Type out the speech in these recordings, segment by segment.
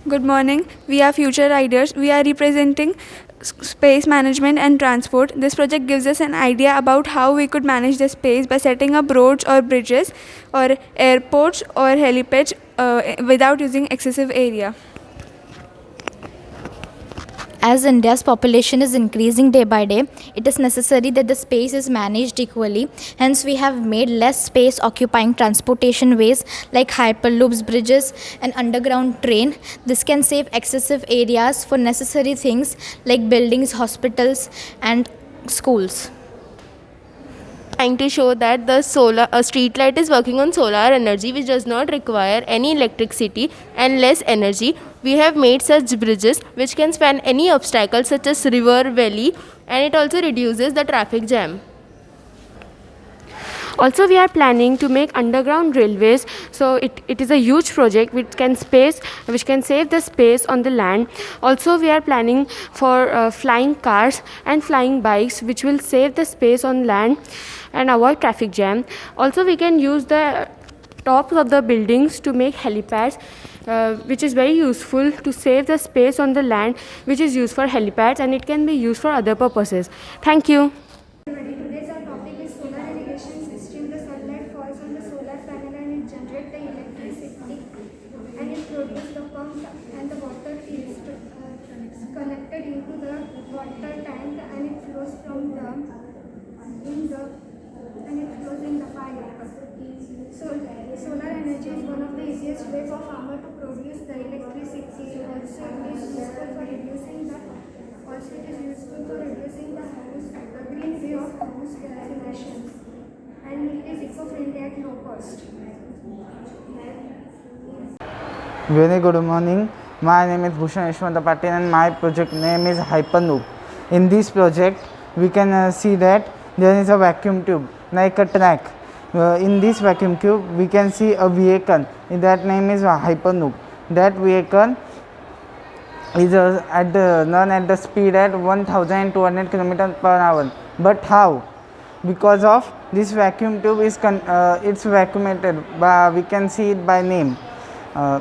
Good morning. We are Future Riders. We are representing space management and transport. This project gives us an idea about how we could manage the space by setting up roads or bridges or airports or helipads without using excessive area. As India's population is increasing day by day, it is necessary that the space is managed equally. Hence, we have made less space occupying transportation ways like hyperloops, bridges, and underground train. This can save excessive areas for necessary things like buildings, hospitals, and schools. Trying to show that the street light is working on solar energy, which does not require any electricity and less energy. We have made such bridges which can span any obstacle such as river, valley, and it also reduces the traffic jam. Also, we are planning to make underground railways, so it is a huge project which can save the space on the land. Also, we are planning for flying cars and flying bikes, which will save the space on land and avoid traffic jam. Also, we can use the tops of the buildings to make helipads, which is very useful to save the space on the land, which is used for helipads, and it can be used for other purposes. Thank you. Today's our topic is solar irrigation system. The sunlight falls on the solar panel and it generates the electricity and it produces the pump and the water is connected into the water tank and it flows in the pipe. So solar energy is one of the easiest way for farmer to produce the electricity. Also it is useful for reducing the green way of house gas emissions and it is eco-friendly at low cost. Very good morning. My name is Bhushan Yashwanta Patil and my project name is Hyperloop. In this project, we can see that there is a vacuum tube like a track. In this vacuum tube, we can see a vehicle. That name is Hyperloop. That vehicle is run at the speed at 1200 km per hour. But how? Because of this vacuum tube is it's vacuumated. We can see it by name. The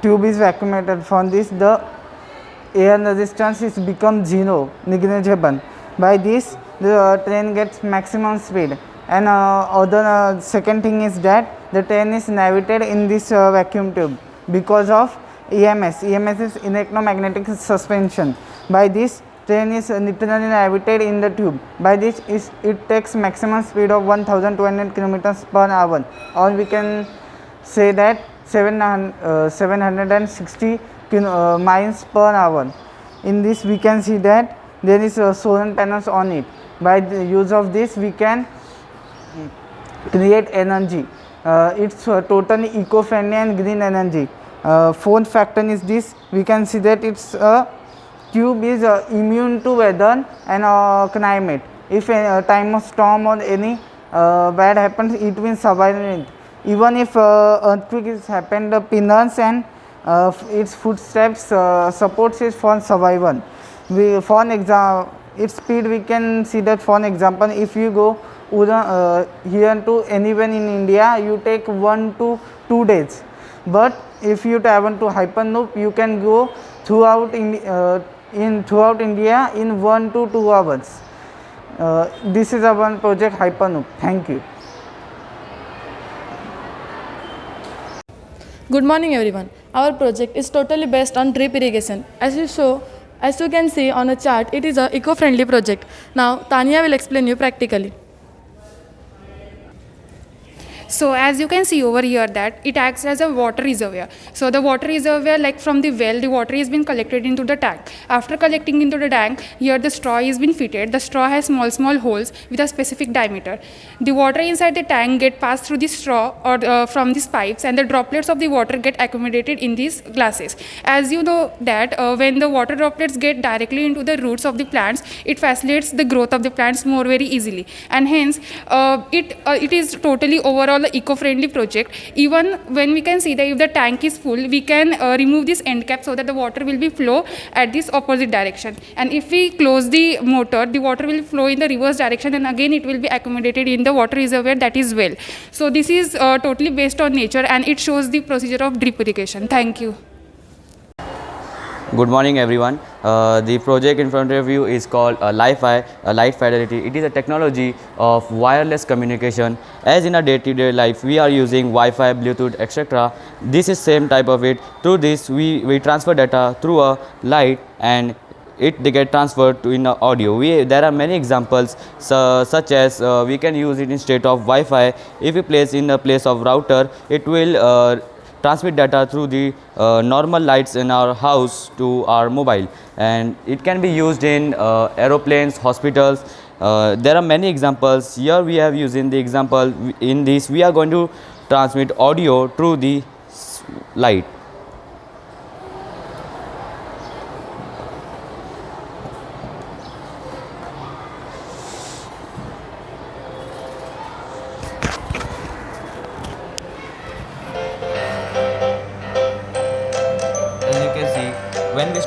tube is vacuumated. From this, the air resistance is become zero, negligible. By this, the train gets maximum speed. And second thing is that the train is navigated in this vacuum tube because of EMS. EMS is electromagnetic suspension. By this, train is literally navigated in the tube. By this, it takes maximum speed of 1200 km per hour, or we can say that 760 miles per hour. In this, we can see that there is solar panels on it. By the use of this, we can create energy. It's totally eco-friendly and green energy. Fourth factor is this: we can see that its tube is immune to weather and climate. If a time of storm or any bad happens, it will survive it. Even if earthquake is happened, the pillars and its footsteps supports it for survival. For example, its speed, we can see that. For example, if you go here to anywhere in India, you take 1 to 2 days. But if you travel to Hyperloop, you can go throughout India in 1 to 2 hours. This is our project Hyperloop. Thank you. Good morning everyone. Our project is totally based on drip irrigation. As you can see on a chart, it is an eco-friendly project. Now Tanya will explain you practically. So as you can see over here that it acts as a water reservoir. So the water reservoir, like from the well, the water is being collected into the tank. After collecting into the tank, here the straw is being fitted. The straw has small holes with a specific diameter. The water inside the tank get passed through the straw or from these pipes, and the droplets of the water get accumulated in these glasses. As you know that when the water droplets get directly into the roots of the plants, it facilitates the growth of the plants very easily, and hence it is totally overall all the eco-friendly project. Even when we can see that if the tank is full, we can remove this end cap so that the water will be flow at this opposite direction. And if we close the motor, the water will flow in the reverse direction, and again it will be accommodated in the water reservoir that is well. So this is totally based on nature, and it shows the procedure of drip irrigation. Thank you. Good morning everyone. The project in front of you is called Li-Fi, Light Fidelity. It is a technology of wireless communication. As in our day-to-day life we are using Wi-Fi, Bluetooth, etc. This is same type of it. Through this we transfer data through a light, and they get transferred to in audio. There are many examples, such as we can use it instead of Wi-Fi. If we place in the place of router, it will transmit data through the normal lights in our house to our mobile, and it can be used in aeroplanes, hospitals. There are many examples. Here we have using the example. In this we are going to transmit audio through the light. When we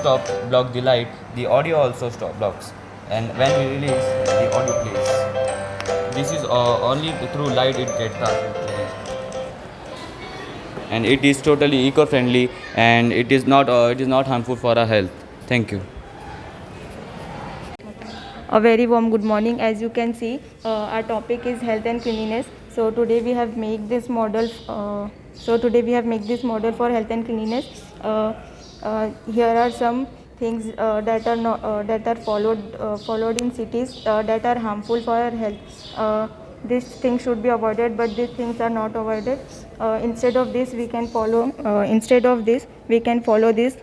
block the light, the audio also blocks, and when we release, the audio plays. This is only through light it gets transmitted, and it is totally eco-friendly, and it is not harmful for our health. Thank you. A very warm good morning. As you can see, our topic is health and cleanliness. So today we have made this model. For health and cleanliness. Here are some things that are followed in cities that are harmful for our health. These things should be avoided, but these things are not avoided. Instead of this, we can follow this,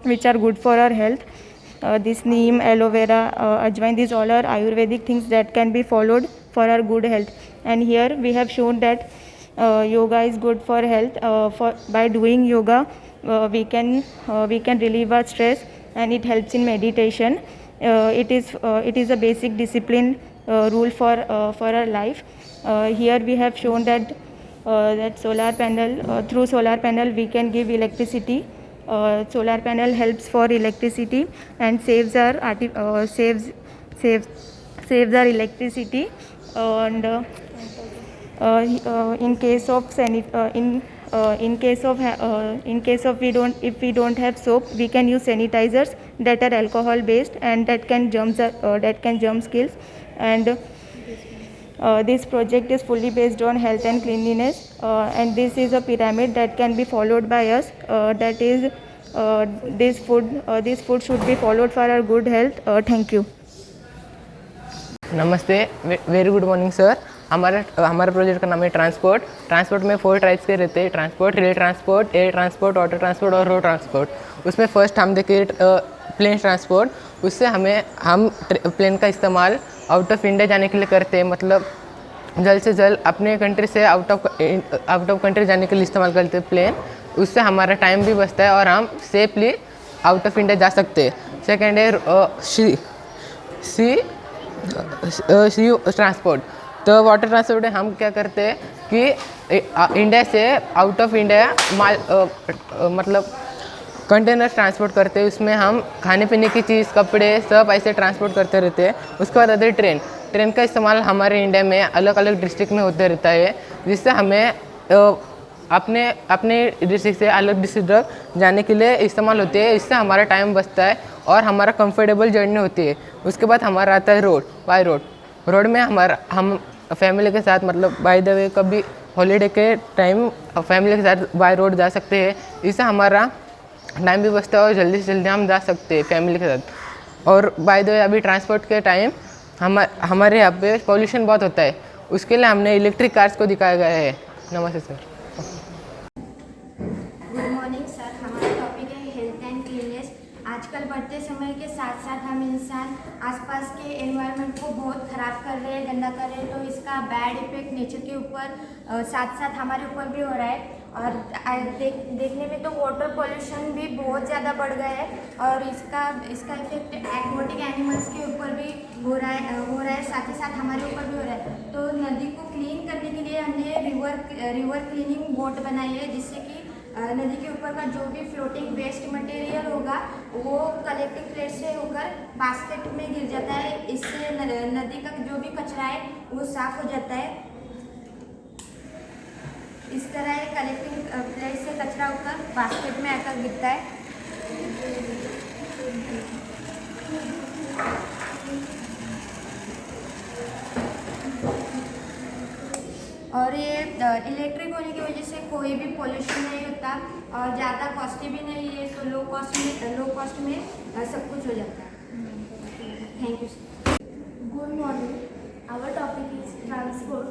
which are good for our health. This neem, aloe vera, ajwain, these all are Ayurvedic things that can be followed for our good health. And here we have shown that yoga is good for health. By doing yoga, we can relieve our stress, and it helps in meditation. It is a basic discipline rule for our life. Here we have shown that through solar panel we can give electricity. Solar panel helps for electricity and saves our electricity. And in case of if we don't have soap, we can use sanitizers that are alcohol based and that can germ kills. And this project is fully based on health and cleanliness, and this is a pyramid that can be followed by us. That is, this food should be followed for our good health. Thank you. नमस्ते, very good morning sir. हमारा project का नाम है transport में 4 types के रहते हैं: transport, rail transport, air transport, water transport और रोड ट्रांसपोर्ट. उसमें फर्स्ट हम देखें प्लेन ट्रांसपोर्ट. उससे हम प्लेन का इस्तेमाल आउट ऑफ इंडिया जाने के लिए करते हैं. मतलब जल्द से जल्द अपने कंट्री से आउट ऑफ कंट्री जाने के लिए इस्तेमाल करते हैं प्लेन. उससे हमारा टाइम भी बचता है और हम सेफली आउट ऑफ इंडिया जा सकते हैं. सेकेंड है सी ट्रांसपोर्ट. तो वाटर ट्रांसपोर्ट में हम क्या करते हैं कि इंडिया से आउट ऑफ इंडिया मतलब कंटेनर ट्रांसपोर्ट करते हैं. उसमें हम खाने पीने की चीज़, कपड़े सब ऐसे ट्रांसपोर्ट करते रहते हैं. उसके बाद आते हैं ट्रेन का इस्तेमाल हमारे इंडिया में अलग अलग डिस्ट्रिक्ट में होते रहता है, जिससे हमें अपने डिस्ट्रिक्ट से अलग डिस्ट्रिक्ट जाने के लिए इस्तेमाल होते हैं. इससे हमारा टाइम बचता है और हमारा कंफर्टेबल जर्नी होती है. उसके बाद हमारा आता है बाय रोड में हम फैमिली के साथ, मतलब बाय द वे कभी हॉलीडे के टाइम फैमिली के साथ बाय रोड जा सकते हैं. इससे हमारा टाइम भी बचता है और जल्दी से जल्दी हम जा सकते हैं फैमिली के साथ. और बाय द वे अभी ट्रांसपोर्ट के टाइम हमारे यहाँ पे पॉल्यूशन बहुत होता है. उसके लिए हमने इलेक्ट्रिक कार्स को दिखाया गया है. नमस्ते सर. Good morning sir. हमारा टॉपिक है हेल्थ एंड क्लीननेस. आजकल बढ़ते समय समय के साथ साथ हम इंसान आसपास के एनवायरनमेंट को बहुत ख़राब कर रहे हैं, गंदा कर रहे हैं, तो इसका बैड इफेक्ट नेचर के ऊपर साथ साथ हमारे ऊपर भी हो रहा है। और देखने में तो वाटर पोल्यूशन भी बहुत ज़्यादा बढ़ गया है और इसका इफेक्ट एक्वाटिक एनिमल्स के ऊपर भी हो रहा है, साथ ही साथ हमारे ऊपर भी हो रहा है। तो नदी को क्लीन करने के लिए हमने रिवर क्लीनिंग बोट बनाई है, जिससे कि नदी के ऊपर का जो भी फ्लोटिंग वेस्ट मटेरियल होगा वो कलेक्टिंग प्लेस से होकर बास्केट में गिर जाता है। इससे नदी का जो भी कचरा है वो साफ हो जाता है। इस तरह कलेक्टिंग प्लेस से कचरा होकर बास्केट में आकर गिरता है। और ये इलेक्ट्रिक होने की वजह से कोई भी पोल्यूशन नहीं होता और ज़्यादा कॉस्टली भी नहीं है, तो लो कॉस्ट में सब कुछ हो जाता है। Thank you. Good morning. Our topic is transport.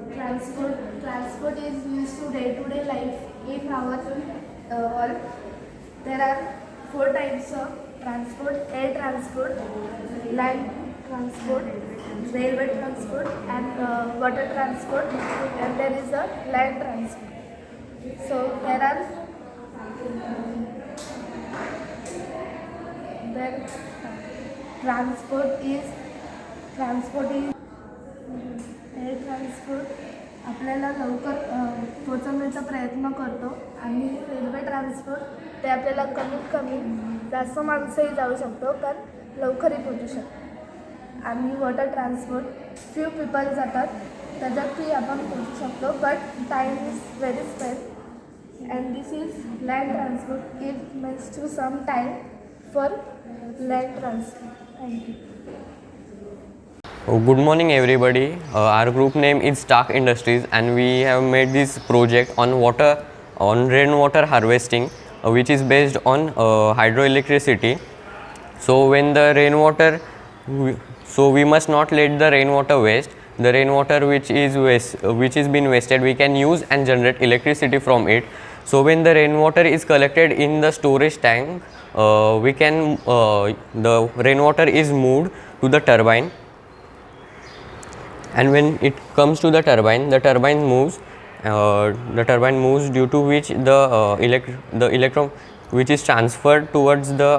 Transport is used to day-to-day life in our all. There are 4 types of transport: air transport, land transport, railway transport, and water transport. And there is a land transport. So transport is air transport आपल्याला लवकर पोहोचवण्याचा प्रयत्न करतो आणि railway transport ते आपल्याला कमीत कमी जास्त माणसंही जाऊ शकतो पण लवकरही पोहोचू शकतो. आणि वॉटर ट्रान्सपोर्ट फ्यू पीपल जातात त्याच्यातही आपण पोहोचू शकतो but time is very spend. And this is land transport. It means to some time for land transport. Thank you. Good morning everybody. Our group name is Stark Industries and we have made this project on rainwater harvesting which is based on hydroelectricity. So when the rainwater, so we must not let the rainwater waste. The rainwater which is been wasted, we can use and generate electricity from it. So when the rainwater is collected in the storage tank, the rainwater is moved to the turbine. And when it comes to the turbine moves. The turbine moves due to which the electron which is transferred towards the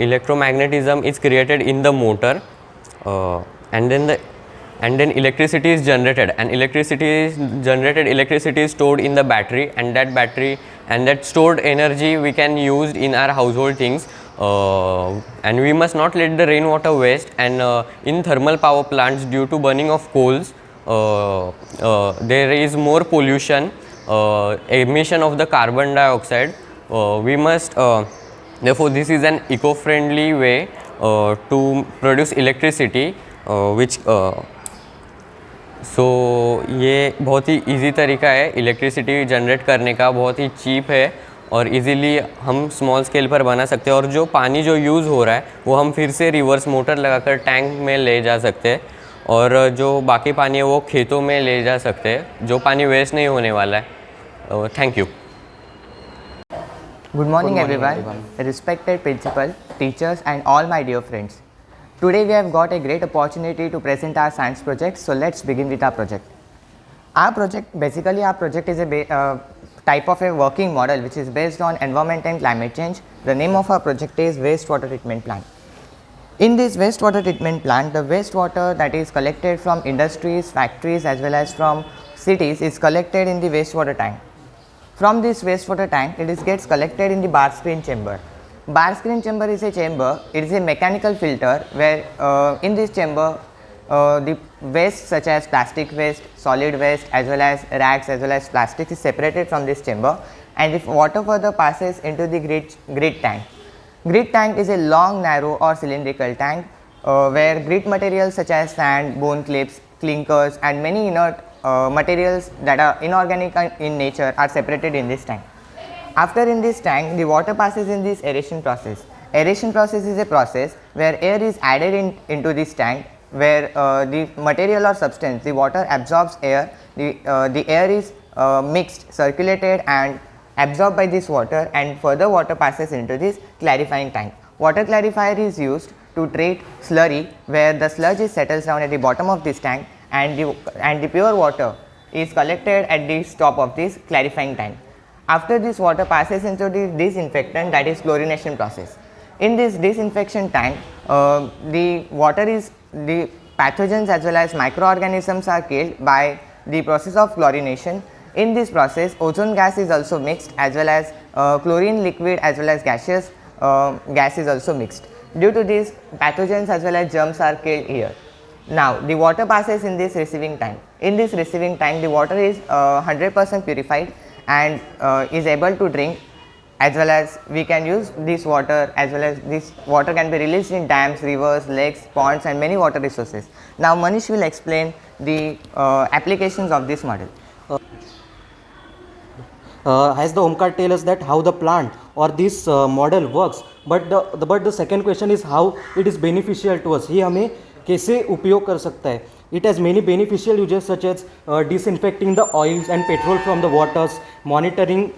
electromagnetism is created in the motor, and then electricity is generated, and electricity is stored in the battery, and that stored energy we can use in our household things. And we must not let the rainwater waste. And in thermal power plants, due to burning of coals, there is more pollution, emission of the carbon dioxide. We must therefore this is an eco-friendly way to produce electricity, which so ये बहुत ही easy तरीका है electricity generate करने का, बहुत ही cheap है और easily हम स्मॉल स्केल पर बना सकते हैं. और जो पानी जो यूज़ हो रहा है वो हम फिर से रिवर्स मोटर लगाकर टैंक में ले जा सकते हैं, और जो बाकी पानी है वो खेतों में ले जा सकते हैं, जो पानी वेस्ट नहीं होने वाला है. Thank you. Good morning everyone, respected principal, teachers and all my dear friends. Today we have got a great opportunity to present our science project, so let's begin with our project. Our project is a type of a working model which is based on environment and climate change. The name of our project is wastewater treatment plant. In this wastewater treatment plant, the wastewater that is collected from industries, factories as well as from cities is collected in the wastewater tank. From this wastewater tank, it gets collected in the bar screen chamber. Bar screen chamber is a chamber, it is a mechanical filter where in this chamber the waste such as plastic waste, solid waste as well as rags as well as plastic is separated from this chamber, and if water further passes into the grid tank. Grid tank is a long, narrow or cylindrical tank where grid materials such as sand, bone clips, clinkers and many inert materials that are inorganic in nature are separated in this tank. After in this tank, the water passes in this aeration process. Aeration process is a process where air is added into this tank, where the material or substance, the water absorbs air, the air is mixed, circulated and absorbed by this water, and further water passes into this clarifying tank. Water clarifier is used to treat slurry, where the sludge settles down at the bottom of this tank, and the pure water is collected at the top of this clarifying tank. After this water passes into the disinfectant, that is chlorination process. In this disinfection tank, the pathogens as well as microorganisms are killed by the process of chlorination. In this process, ozone gas is also mixed, as well as chlorine liquid as well as gaseous gas is also mixed. Due to this, pathogens as well as germs are killed here. Now, the water passes in this receiving tank. In this receiving tank, the water is 100% purified and is able to drink, as well as we can use this water, as well as this water can be released in dams, rivers, lakes, ponds and many water resources. Now, Manish will explain the applications of this model. As the Omkar tell us that how the plant or this model works, but the second question is how it is beneficial to us. ये हमें कैसे उपयोग कर सकता है. It has many beneficial uses such as disinfecting the oils and petrol from the waters, monitoring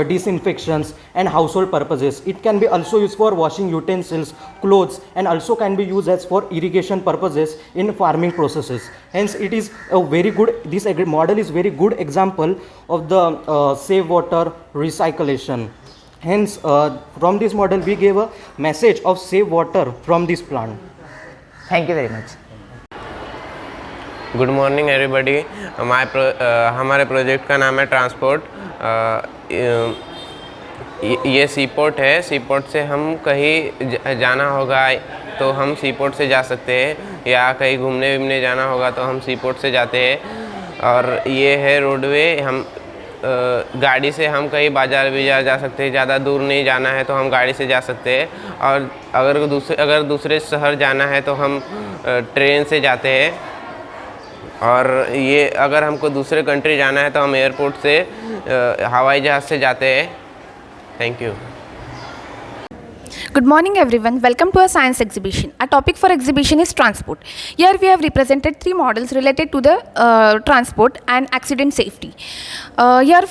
disinfections and household purposes. It can be also used for washing utensils, clothes, and also can be used as for irrigation purposes in farming processes. Hence, it is a very good, this model is very good example of the save water recyclation. Hence, from this model we gave a message of save water from this plant. Thank you very much. Good morning everybody. हमारे project का नाम है transport. ये सी port है. सी port से हम कहीं जाना होगा तो हम सी पोर्ट से जा सकते हैं, या कहीं घूमने जाना होगा तो हम सी पोर्ट से जाते हैं. और ये है रोडवे. हम गाड़ी से हम कहीं बाज़ार भी जा सकते हैं. ज़्यादा दूर नहीं जाना है तो हम गाड़ी से जा सकते हैं. और अगर दूसरे शहर जाना है तो हम ट्रेन से जाते हैं. और ये अगर हमको दूसरे कंट्री जाना है तो हम एयरपोर्ट से हवाई जहाज़ से जाते हैं. Thank you. Good morning everyone, welcome to a science exhibition. Our topic for exhibition is transport. Here we have represented three models related to the transport and accident safety. Here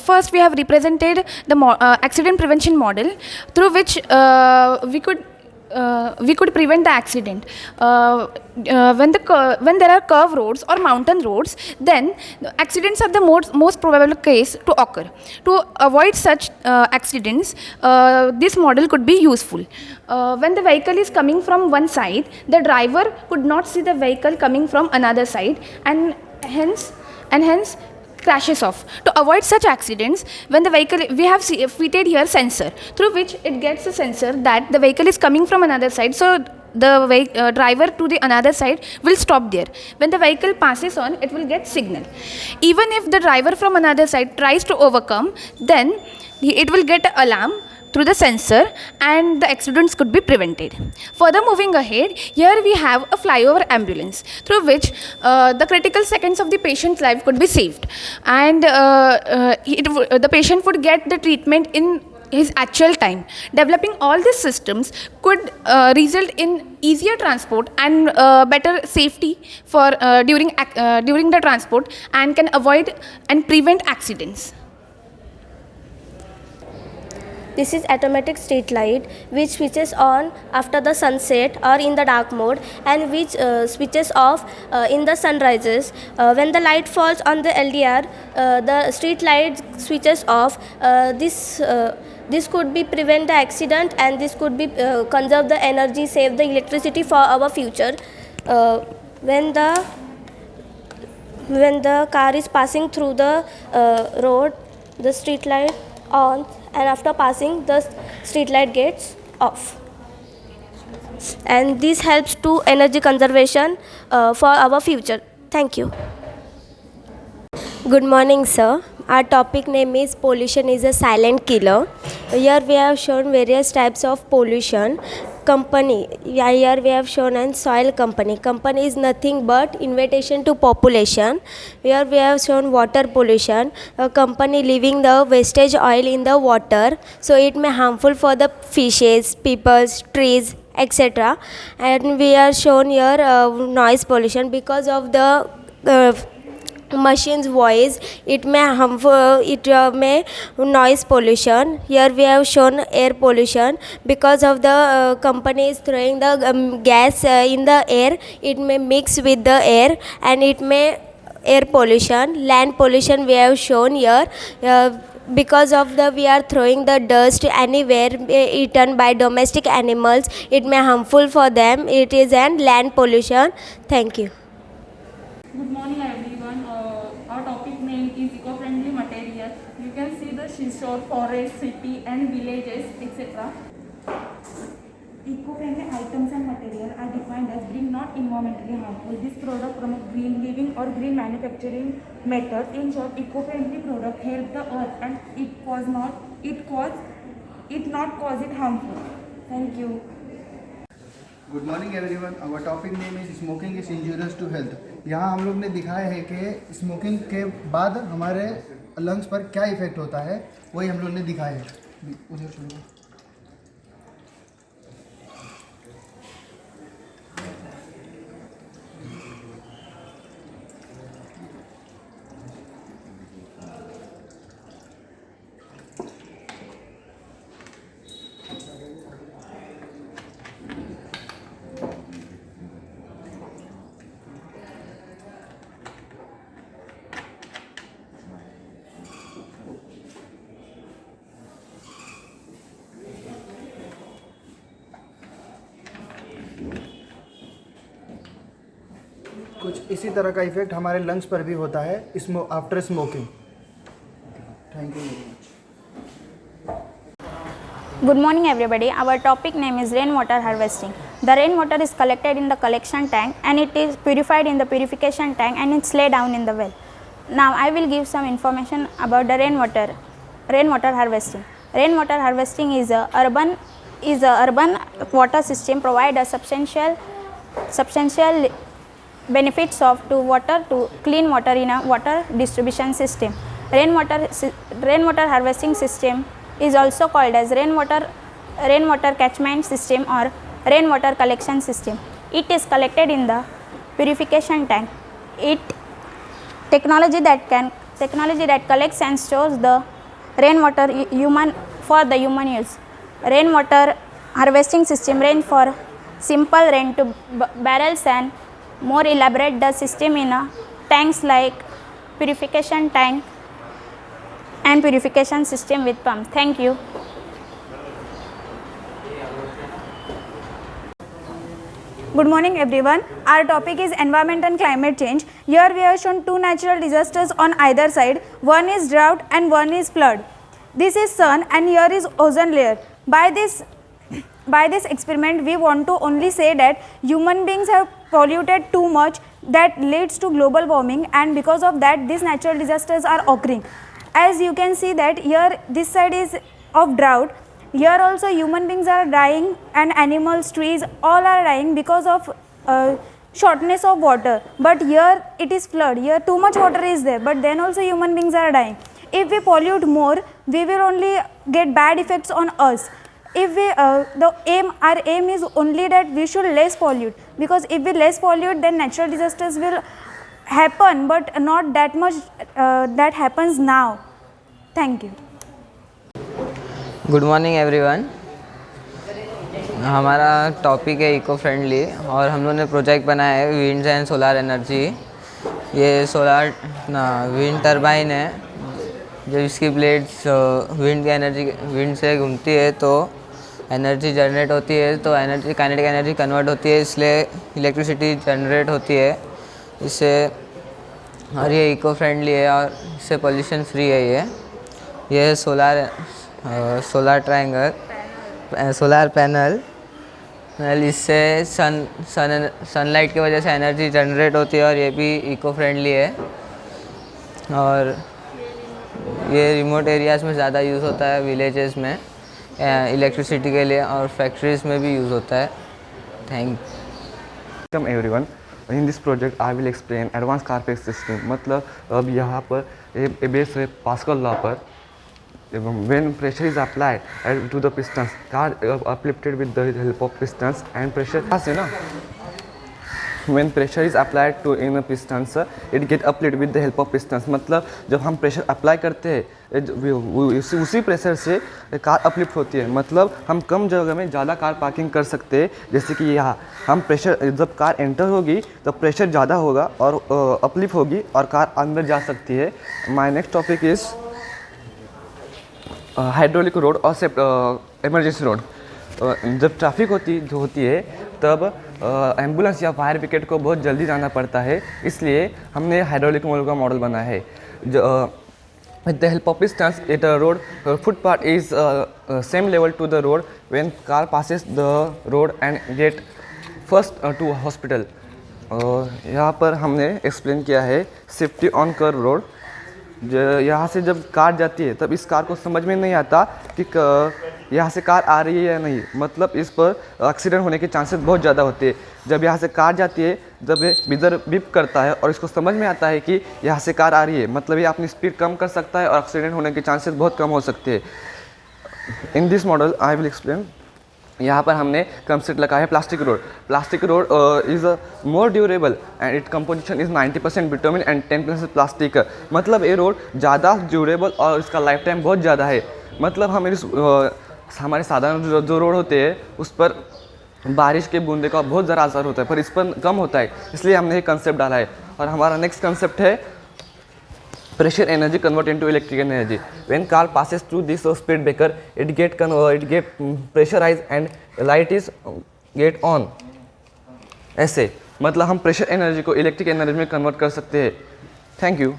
first we have represented the accident prevention model, through which we could prevent the accident. When there are curved roads or mountain roads, then accidents are the most probable case to occur. To avoid such accidents, this model could be useful. When the vehicle is coming from one side, the driver could not see the vehicle coming from another side, and hence crashes off. To avoid such accidents, when the vehicle, we have fitted here sensor, through which it gets a sensor that the vehicle is coming from another side, so the driver to the another side will stop there. When the vehicle passes on, it will get signal. Even if the driver from another side tries to overcome, then it will get an alarm through the sensor, and the accidents could be prevented. Further moving ahead, here we have a flyover ambulance, through which the critical seconds of the patient's life could be saved, and the patient would get the treatment in his actual time. Developing all these systems could result in easier transport and better safety for during the transport, and can avoid and prevent accidents. This is automatic street light, which switches on after the sunset or in the dark mode, and which switches off in the sunrises. When the light falls on the LDR, the street light switches off. This could be prevent the accident, and this could be conserve the energy, save the electricity for our future. When the car is passing through the road, the street light on, and after passing, the street light gets off. And this helps to energy conservation for our future. Thank you. Good morning, sir. Our topic name is pollution is a silent killer. Here we have shown various types of pollution. Here we have shown an soil company. Company is nothing but invitation to population. Here we have shown water pollution. A company leaving the wastage oil in the water, so it may harmful for the fishes, people, trees, etc. And we are shown here noise pollution, because of the machine's voice. It may harmful, may noise pollution. Here we have shown air pollution because of the company is throwing the gas in the air. It may mix with the air and it may air pollution. Land pollution we have shown here. Because of the we are throwing the dust anywhere eaten by domestic animals, it may harmful for them. It is an land pollution. Thank you. Good morning everyone. Our topic name is eco-friendly material. You can see the seashore, forest, city and villages, etc. Eco-friendly items and material are defined as green, not environmentally harmful. This product promote green living or green manufacturing methods. In short, eco-friendly product help the earth and it not cause it harmful. Thank you. Good morning everyone. Our topic name is smoking is injurious to health. यहाँ हम लोग ने दिखाया है कि smoking के बाद हमारे लंग्स पर क्या इफेक्ट होता है, वही हम लोग ने दिखाया है. उधर छोड़ो. कुछ इसी तरह का इफेक्ट हमारे लंग्स पर भी होता है after smoking. Thank you very much. Good morning everybody. Our topic name is rainwater harvesting. The rainwater is collected in the collection tank and it is purified in the purification tank and it's laid down in the well. Now I will give some information about the rainwater harvesting. Rainwater harvesting is a urban water system provide a substantial benefits to clean water in a water distribution system. Rainwater harvesting system is also called as rainwater catchment system or rainwater collection system. It is collected in the purification tank. Technology that collects and stores the rainwater for the human use. Rainwater harvesting system range for simple rain to barrels and more elaborate the system in tanks like purification tank and purification system with pumps. Thank you. Good morning everyone. Our topic is environment and climate change. Here we have shown two natural disasters on either side. One is drought and one is flood. This is sun and here is ozone layer. By this experiment we want to only say that human beings have polluted too much that leads to global warming, and because of that these natural disasters are occurring. As you can see that here this side is of drought. Here also human beings are dying and animals, trees all are dying because of shortness of water. But here it is flood. Here too much water is there, but then also human beings are dying. If we pollute more, we will only get bad effects on us. If we our aim is only that we should less pollute, because if we less pollute then natural disasters will happen, but not that much that happens now. Thank you. Good morning everyone. हमारा topic है eco friendly और हम लोगों ने project बनाया है wind and solar energy. ये solar wind turbine है जब इसकी ब्लेड्स विंड से घूमती है तो एनर्जी जनरेट होती है, तो एनर्जी काइनेटिक एनर्जी कन्वर्ट होती है, इसलिए इलेक्ट्रिसिटी जनरेट होती है इससे. और ये इको फ्रेंडली है और इससे पोल्यूशन फ्री है. ये सोलार ट्रायंगल सोलार पैनल, इससे सनलाइट की वजह से एनर्जी जनरेट होती है और ये भी इको फ्रेंडली है. और ये रिमोट एरियाज़ में ज़्यादा यूज़ होता है, विलेजेस में इलेक्ट्रिसिटी के लिए, और फैक्ट्रीज़ में भी यूज़ होता है. Thank you. Welcome everyone. In this project I will explain advance carpet system. मतलब अब यहाँ पर बेस है पास्कल लॉ पर. When pressure is applied to the pistons, car uplifted with the help of pistons and pressure. when pressure is applied to in a pistons, it get uplifted with the help of pistons. मतलब जब हम pressure apply करते हैं उसी pressure से car uplift होती है. मतलब हम कम जगह में ज़्यादा कार पार्किंग कर सकते हैं. जैसे कि यहाँ हम प्रेशर जब कार एंटर होगी तो प्रेशर ज़्यादा होगा और अपलिफ्ट होगी और कार अंदर जा सकती है. My next topic is hydraulic road और इमरजेंसी रोड. जब ट्रैफिक होती है तब एम्बुलेंस या फायर ब्रिगेड को बहुत जल्दी जाना पड़ता है, इसलिए हमने हाइड्रोलिक मोड का मॉडल बना है. With the help of pistons, a road footpath is same level to the road when car passes the road and get first to hospital. यहाँ पर हमने एक्सप्लेन किया है सेफ्टी ऑन कर्व रोड. यहाँ से जब कार जाती है तब इस कार को समझ में नहीं आता कि यहाँ से कार आ रही है या नहीं. मतलब इस पर एक्सीडेंट होने के चांसेस बहुत ज़्यादा होते हैं. जब यहाँ से कार जाती है जब ये इधर बिप करता है और इसको समझ में आता है कि यहाँ से कार आ रही है, मतलब ये अपनी स्पीड कम कर सकता है और एक्सीडेंट होने के चांसेस बहुत कम हो सकते हैं. In this model I will explain. यहाँ पर हमने कंसेप्ट लगा है plastic road. Plastic road is more durable and it composition is 90% bitumen and 10% plastic. मतलब ये रोड ज़्यादा ड्यूरेबल और इसका लाइफ टाइम बहुत ज़्यादा है. मतलब हमारे साधारण जो रोड होते हैं उस पर बारिश के बूंदे का बहुत ज़्यादा असर होता है, पर इस पर कम होता है, इसलिए हमने ये कंसेप्ट डाला है. और हमारा नेक्स्ट कंसेप्ट है pressure energy convert into electrical energy. When car passes through this speed breaker, it get pressurized and light is get on. ऐसे मतलब हम प्रेशर एनर्जी को इलेक्ट्रिक एनर्जी में कन्वर्ट कर सकते हैं. Thank you.